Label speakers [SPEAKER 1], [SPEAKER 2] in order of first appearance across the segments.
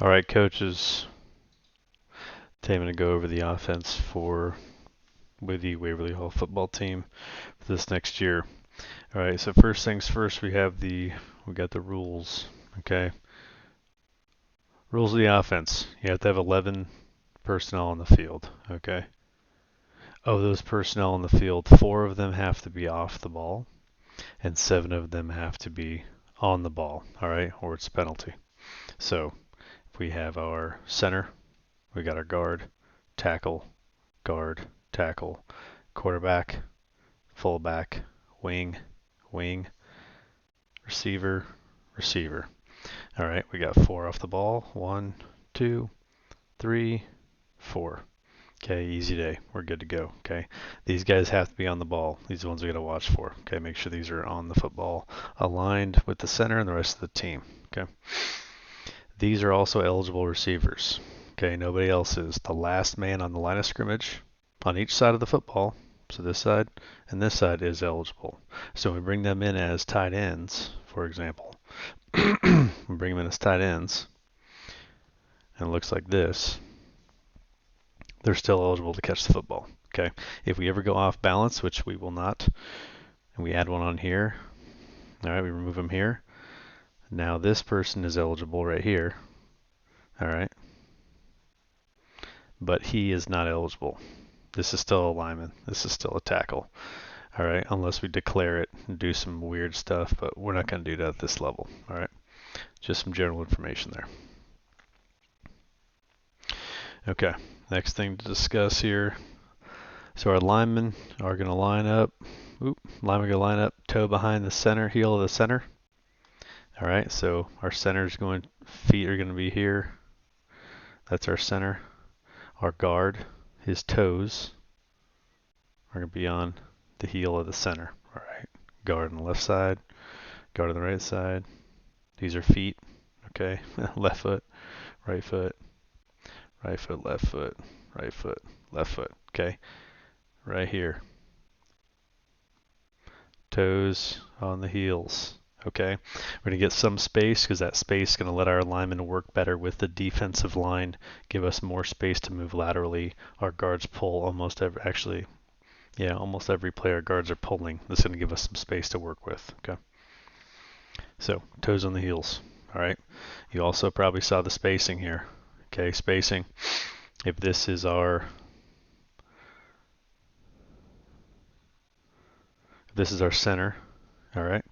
[SPEAKER 1] All right, coaches. Today I'm going to go over the offense with the Waverly Hall football team for this next year. All right, so first things first, we got the rules. Okay, rules of the offense. You have to have 11 personnel on the field. Okay, of those personnel on the field, 4 of them have to be off the ball, and 7 of them have to be on the ball. All right, or it's a penalty. So if we have our center, we got our guard, tackle, guard, tackle, quarterback, fullback, wing, wing, receiver, receiver. All right, we got 4 off the ball. 1, 2, 3, 4. Okay, easy day. We're good to go. Okay, these guys have to be on the ball. These are the ones we got to watch for. Okay, make sure these are on the football, aligned with the center and the rest of the team. Okay, these are also eligible receivers. Okay, nobody else is. The last man on the line of scrimmage on each side of the football, so this side and this side, is eligible. So when we bring them in as tight ends, for example, we bring them in as tight ends, and it looks like this, they're still eligible to catch the football. Okay, if we ever go off balance, which we will not, and we add one on here, all right, we remove them here. Now this person is eligible right here, all right, but he is not eligible. This is still a lineman. This is still a tackle. All right, unless we declare it and do some weird stuff, but we're not going to do that at this level. All right, just some general information there. Okay, next thing to discuss here. So our linemen are going to line up. Linemen going to line up, toe behind the center, heel of the center. All right, so our feet are going to be here. That's our center. Our guard, his toes are going to be on the heel of the center. All right, guard on the left side, guard on the right side. These are feet. Okay, left foot, right foot, right foot, left foot, right foot, left foot. Okay, right here. Toes on the heels. Okay, we're going to get some space because that space is going to let our linemen work better with the defensive line, give us more space to move laterally. Our guards pull almost every play our guards are pulling. This is going to give us some space to work with. Okay, so toes on the heels. All right, you also probably saw the spacing here. Okay, spacing. If this is our center, all right,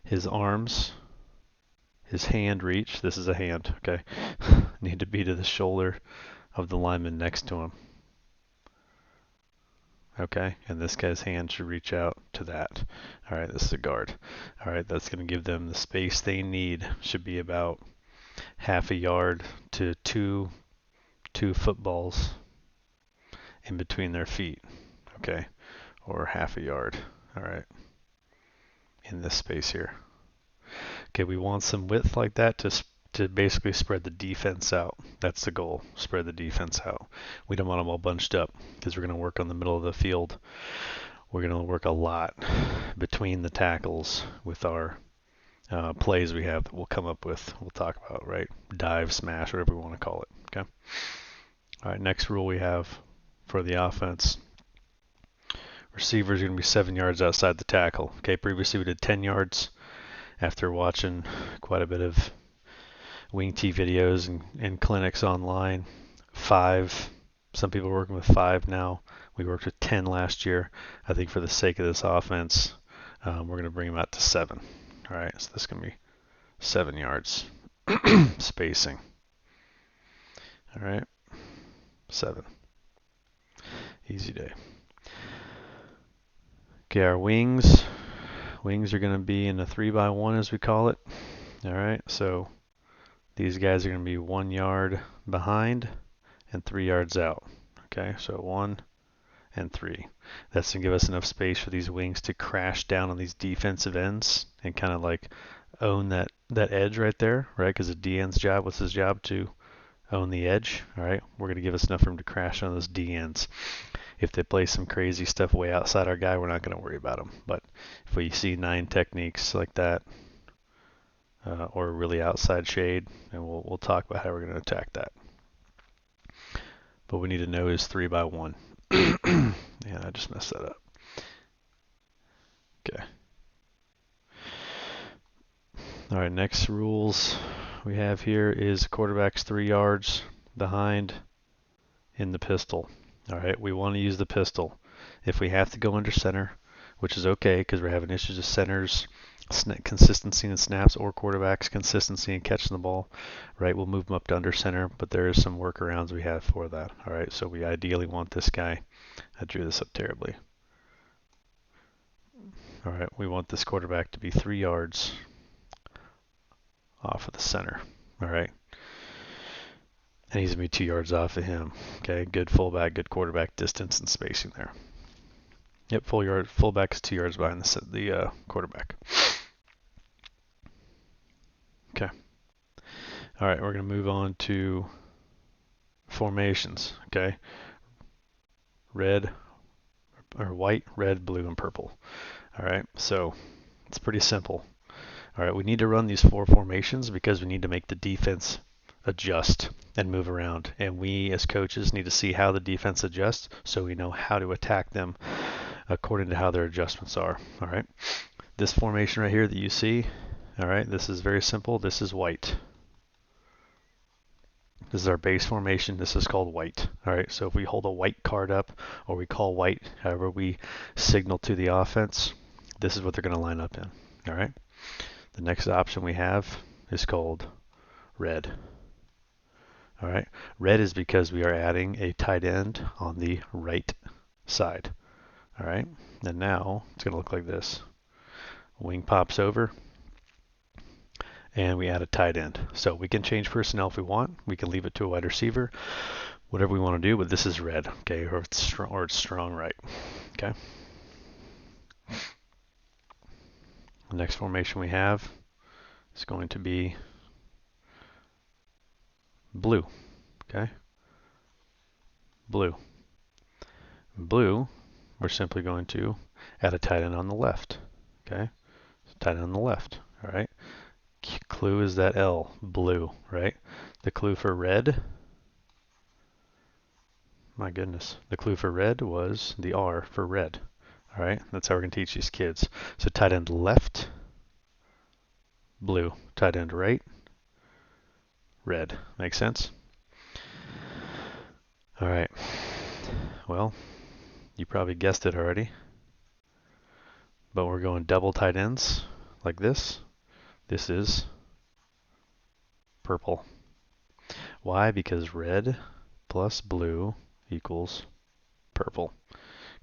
[SPEAKER 1] his arms, his hand reach, this is a hand, okay, need to be to the shoulder of the lineman next to him. Okay, and this guy's hand should reach out to that. All right, this is a guard. All right, that's going to give them the space they need. Should be about half a yard to two footballs in between their feet. Okay, or half a yard. All right, in this space here. Okay, we want some width like that to basically spread the defense out. That's the goal, spread the defense out. We don't want them all bunched up because we're going to work on the middle of the field. We're going to work a lot between the tackles with our plays we have that we'll come up with. We'll talk about, right? Dive, smash, whatever we want to call it. Okay. All right, next rule we have for the offense. Receivers are going to be 7 yards outside the tackle. Okay, previously we did 10 yards. After watching quite a bit of wing tee videos and clinics online, 5. Some people are working with 5 now. We worked with 10 last year. I think for the sake of this offense, we're going to bring them out to 7. All right, so this is going to be 7 yards spacing. All right, 7. Easy day. Okay, our wings. Wings are going to be in a 3x1 as we call it. All right, so these guys are going to be 1 yard behind and 3 yards out. Okay, so 1 and 3. That's going to give us enough space for these wings to crash down on these defensive ends and kind of like own that edge right there, right? Because the D end's job, what's his job? To own the edge. All right, we're going to give us enough room to crash on those D ends. If they play some crazy stuff way outside our guy, we're not going to worry about them. But if we see 9 techniques like that, or really outside shade, and we'll talk about how we're going to attack that. But we need to know is 3 by 1. And I just messed that up. Okay. All right, next rules we have here is quarterback's 3 yards behind in the pistol. All right, we want to use the pistol. If we have to go under center, which is okay because we're having issues with centers, consistency in snaps, or quarterbacks consistency in catching the ball, right? We'll move them up to under center, but there is some workarounds we have for that. All right, so we ideally want this guy. I drew this up terribly. All right, we want this quarterback to be 3 yards off of the center. All right. And he's going to be 2 yards off of him. Okay, good fullback, good quarterback distance and spacing there. Yep, fullback is 2 yards behind the quarterback. Okay. All right, we're going to move on to formations. Okay. Red, or white, red, blue, and purple. All right, so it's pretty simple. All right, we need to run these 4 formations because we need to make the defense adjust and move around. And we as coaches need to see how the defense adjusts so we know how to attack them according to how their adjustments are. All right, this formation right here that you see, all right, this is very simple. This is white. This is our base formation. This is called white. All right, so if we hold a white card up, or we call white, however we signal to the offense, this is what they're going to line up in. All right. The next option we have is called red. All right. Red is because we are adding a tight end on the right side. All right. And now it's going to look like this. Wing pops over, and we add a tight end. So we can change personnel if we want. We can leave it to a wide receiver, whatever we want to do, but this is red, okay, or it's strong right, okay. The next formation we have is going to be blue, okay. Blue. Blue, we're simply going to add a tight end on the left, okay. Tight end on the left, all right. Clue is that L, blue, right? The clue for red, my goodness, the clue for red was the R for red. All right, that's how we're going to teach these kids. So tight end left, blue. Tight end right, red. Make sense? All right. Well, you probably guessed it already, but we're going double tight ends like this. This is purple. Why? Because red plus blue equals purple.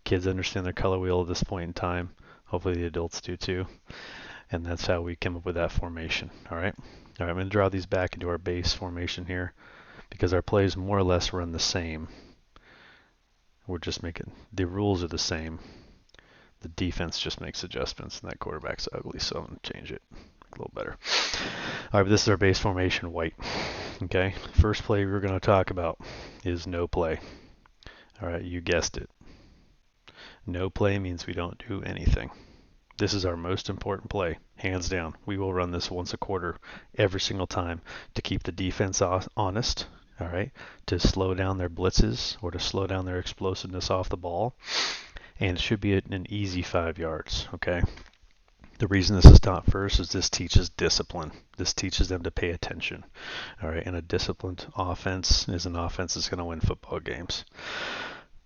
[SPEAKER 1] Kids understand their color wheel at this point in time. Hopefully the adults do too. And that's how we came up with that formation. All right. All right, I'm going to draw these back into our base formation here because our plays more or less run the same. We're just making, the rules are the same. The defense just makes adjustments, and that quarterback's ugly, so I'm going to change it a little better. All right, but this is our base formation, white. Okay, first play we're going to talk about is no play. All right, you guessed it. No play means we don't do anything. This is our most important play, hands down. We will run this once a quarter, every single time, to keep the defense honest, all right, to slow down their blitzes or to slow down their explosiveness off the ball. And it should be an easy 5 yards, okay? The reason this is taught first is this teaches discipline. This teaches them to pay attention, all right? And a disciplined offense is an offense that's going to win football games.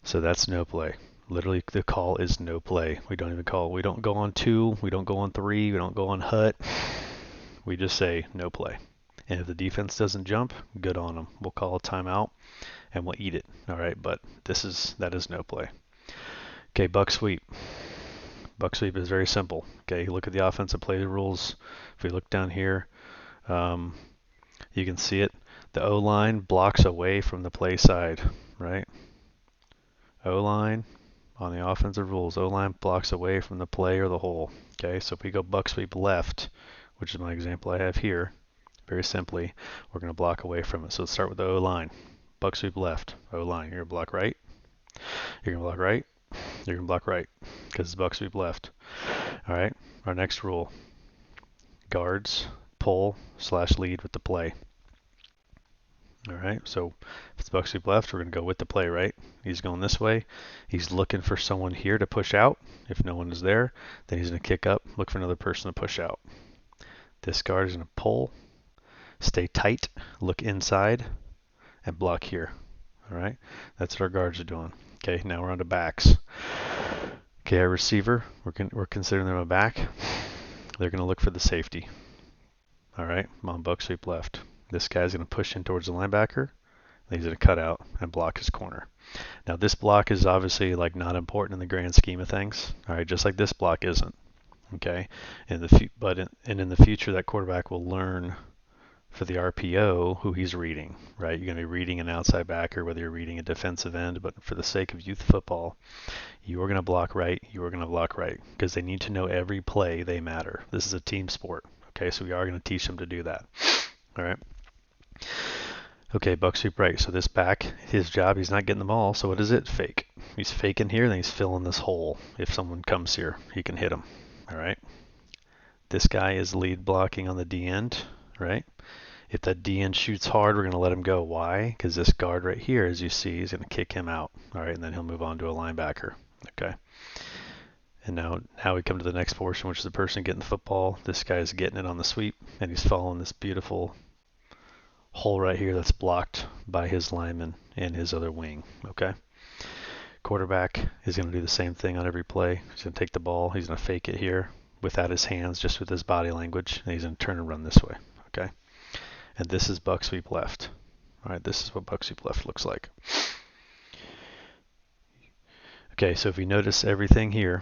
[SPEAKER 1] So that's no play. Literally, the call is no play. We don't even call. We don't go on 2. We don't go on 3. We don't go on hut. We just say no play. And if the defense doesn't jump, good on them. We'll call a timeout and we'll eat it. All right, but that is no play. Okay, buck sweep. Buck sweep is very simple. Okay, you look at the offensive play rules. If we look down here, you can see it. The O-line blocks away from the play side, right? O-line on the offensive rules. O-line blocks away from the play or the hole. Okay, so if we go buck sweep left, which is my example I have here, very simply, we're going to block away from it. So let's start with the O-line. Buck sweep left, O-line. You're going to block right. You're going to block right. You're going to block right because it's buck sweep left. All right, our next rule. Guards pull slash lead with the play. All right, so if it's buck sweep left, we're going to go with the play, right? He's going this way. He's looking for someone here to push out. If no one is there, then he's going to kick up, look for another person to push out. This guard is going to pull, stay tight, look inside, and block here. All right, that's what our guards are doing. Okay, now we're on to backs. Okay, our receiver, we're considering them a back. They're going to look for the safety. All right, I'm on buck sweep left. This guy's going to push in towards the linebacker. He's going to cut out and block his corner. Now this block is obviously like not important in the grand scheme of things. All right, just like this block isn't. Okay, in the future that quarterback will learn for the RPO who he's reading. Right, you're going to be reading an outside backer, whether you're reading a defensive end. But for the sake of youth football, you are going to block right. You are going to block right because they need to know every play they matter. This is a team sport. Okay, so we are going to teach them to do that. All right. Okay, buck sweep right. So this back, his job, he's not getting the ball. So what is it? Fake. He's faking here, then he's filling this hole. If someone comes here, he can hit him. All right. This guy is lead blocking on the D end, right? If that D end shoots hard, we're going to let him go. Why? Because this guard right here, as you see, is going to kick him out. All right, and then he'll move on to a linebacker. Okay. And now we come to the next portion, which is the person getting the football. This guy is getting it on the sweep, and he's following this beautiful hole right here that's blocked by his lineman and his other wing. Okay. Quarterback is going to do the same thing on every play. He's going to take the ball. He's going to fake it here without his hands, just with his body language, and he's going to turn and run this way. Okay. And this is buck sweep left. All right. This is what buck sweep left looks like. Okay. So if you notice everything here,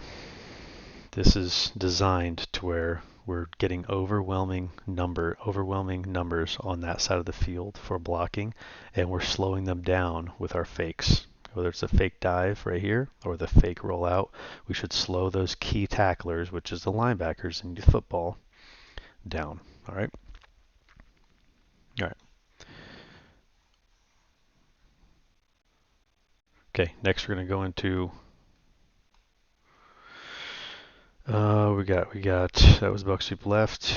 [SPEAKER 1] this is designed to where we're getting overwhelming numbers on that side of the field for blocking, and we're slowing them down with our fakes. Whether it's a fake dive right here or the fake rollout, we should slow those key tacklers, which is the linebackers in football, down. All right. All right. Okay. Next, we're going to go into. We got that was buck sweep left.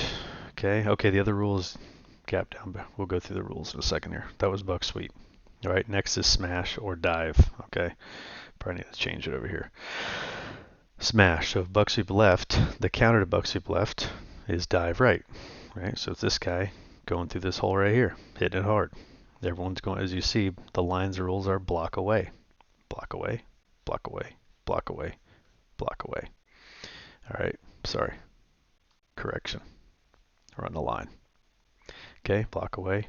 [SPEAKER 1] Okay, the other rule is gap down. We'll go through the rules in a second here. That was buck sweep. All right, next is smash or dive. Okay, probably need to change it over here. Smash. So if buck sweep left, the counter to buck sweep left is dive right. Right, so it's this guy going through this hole right here, hitting it hard. Everyone's going, as you see, the lines and rules are block away, block away, block away, block away, block away. All right, sorry. Correction. Run the line. Okay, block away.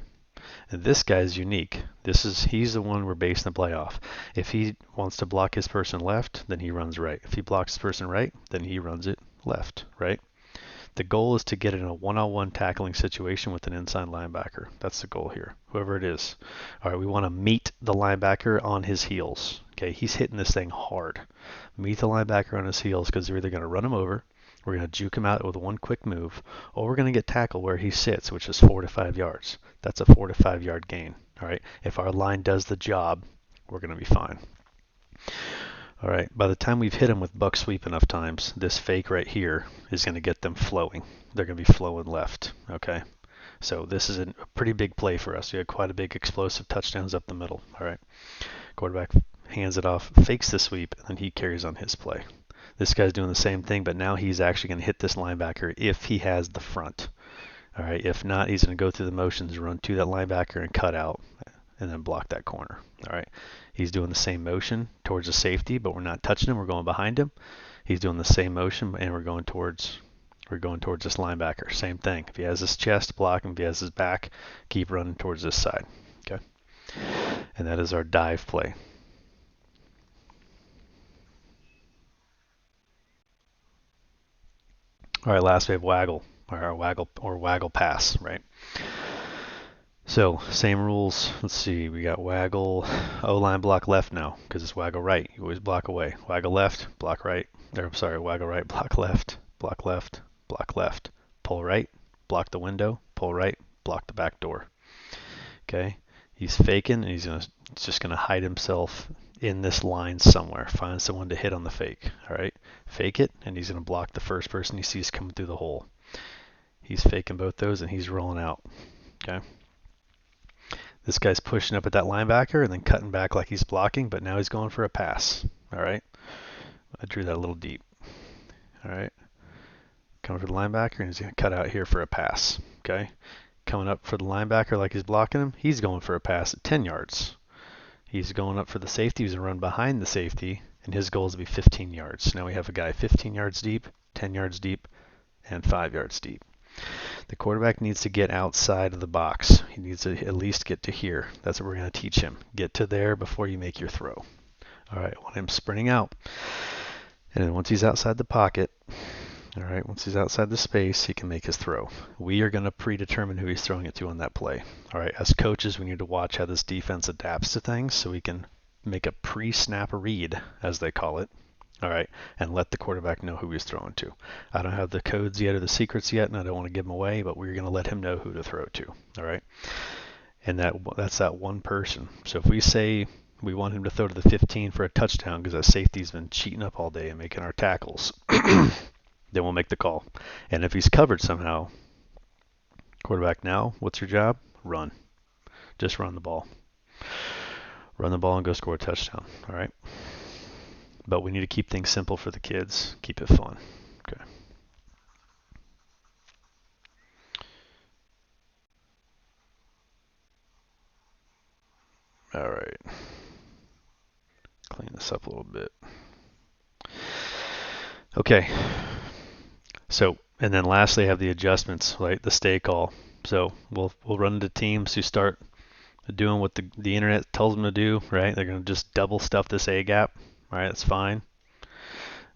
[SPEAKER 1] And this guy's unique. He's the one we're basing the play off. If he wants to block his person left, then he runs right. If he blocks his person right, then he runs it left, right? The goal is to get in a one-on-one tackling situation with an inside linebacker. That's the goal here, whoever it is. All right, we want to meet the linebacker on his heels. Okay, he's hitting this thing hard. Meet the linebacker on his heels because we're either going to run him over, we're going to juke him out with one quick move, or we're going to get tackled where he sits, which is 4 to 5 yards. That's a 4 to 5 yard gain. All right, if our line does the job, we're going to be fine. All right, by the time we've hit them with buck sweep enough times, this fake right here is going to get them flowing. They're going to be flowing left, okay? So this is a pretty big play for us. We had quite a big explosive touchdowns up the middle, all right? Quarterback hands it off, fakes the sweep, and then he carries on his play. This guy's doing the same thing, but now he's actually going to hit this linebacker if he has the front. All right, if not, he's going to go through the motions, run to that linebacker and cut out, and then block that corner. All right, he's doing the same motion towards the safety, but we're not touching him. We're going behind him. He's doing the same motion, and we're going towards this linebacker. Same thing. If he has his chest, block him. If he has his back, keep running towards this side. Okay, and that is our dive play. All right, last we have waggle, or waggle pass, right? So same rules. Let's see. We got waggle, O-line block left now because it's waggle right. You always block away. Waggle left, block right. Waggle right, block left, block left, block left. Pull right, block the window. Pull right, block the back door. Okay. He's faking, and he's just gonna hide himself in this line somewhere. Find someone to hit on the fake. All right. Fake it, and he's gonna block the first person he sees coming through the hole. He's faking both those and he's rolling out. Okay. This guy's pushing up at that linebacker and then cutting back like he's blocking, but now he's going for a pass. All right. I drew that a little deep. All right. Coming for the linebacker and he's going to cut out here for a pass. Okay. Coming up for the linebacker like he's blocking him. He's going for a pass at 10 yards. He's going up for the safety. He's going to run behind the safety, and his goal is to be 15 yards. Now we have a guy 15 yards deep, 10 yards deep, and 5 yards deep. The quarterback needs to get outside of the box. He needs to at least get to here. That's what we're going to teach him. Get to there before you make your throw. All right, I want him sprinting out. And then once he's outside the pocket, all right, once he's outside the space, he can make his throw. We are going to predetermine who he's throwing it to on that play. All right, as coaches, we need to watch how this defense adapts to things so we can make a pre-snap read, as they call it. All right, and let the quarterback know who he's throwing to. I don't have the codes yet or the secrets yet, and I don't want to give them away, but we're going to let him know who to throw to. All right, and that's that one person. So if we say we want him to throw to the 15 for a touchdown because that safety's been cheating up all day and making our tackles, then we'll make the call. And if he's covered somehow, quarterback now, what's your job? Run. Just run the ball. Run the ball and go score a touchdown. All right. But we need to keep things simple for the kids. Keep it fun. Okay. All right. Clean this up a little bit. Okay. So, and then lastly, I have the adjustments, right? The stay call. So we'll run into teams who start doing what the internet tells them to do, right? They're going to just double stuff this A gap. All right, that's fine.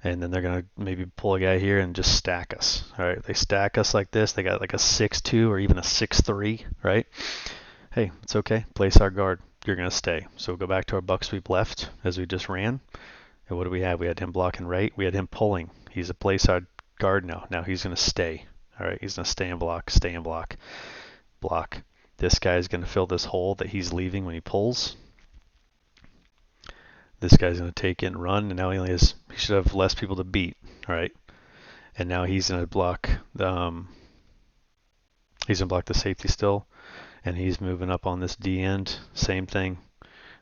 [SPEAKER 1] And then they're going to maybe pull a guy here and just stack us. All right, they stack us like this. They got like a 6-2 or even a 6-3, right? Hey, it's okay. Place our guard. You're going to stay. So we'll go back to our buck sweep left as we just ran. And what do we have? We had him blocking right. We had him pulling. He's a place our guard now. Now he's going to stay. All right, he's going to stay and block, block. This guy's going to fill this hole that he's leaving when he pulls. This guy's going to take it and run, and now he should have less people to beat, all right? And now he's going to block the safety still, and he's moving up on this D end. Same thing.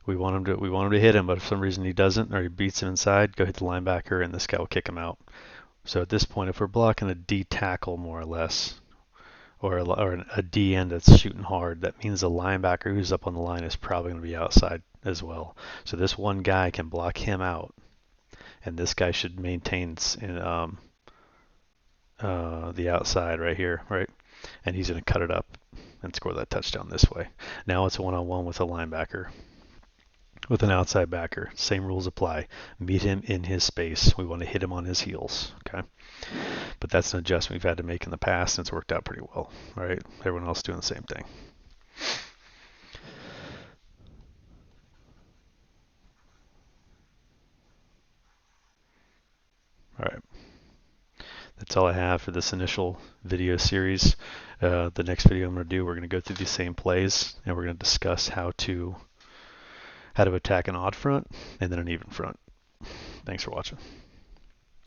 [SPEAKER 1] We want him to hit him, but if for some reason he doesn't or he beats him inside, go hit the linebacker, and this guy will kick him out. So at this point, if we're blocking a D tackle more or less, or a D end that's shooting hard, that means the linebacker who's up on the line is probably going to be outside as well. So this one guy can block him out, and this guy should maintain the outside right here, right? And he's going to cut it up and score that touchdown this way. Now it's a one-on-one with a linebacker, with an outside backer. Same rules apply. Meet him in his space. We want to hit him on his heels, okay? But that's an adjustment we've had to make in the past, and it's worked out pretty well, all right? Everyone else doing the same thing. All right. That's all I have for this initial video series. The next video I'm going to do, we're going to go through these same plays, and we're going to discuss how to attack an odd front and then an even front. Thanks for watching.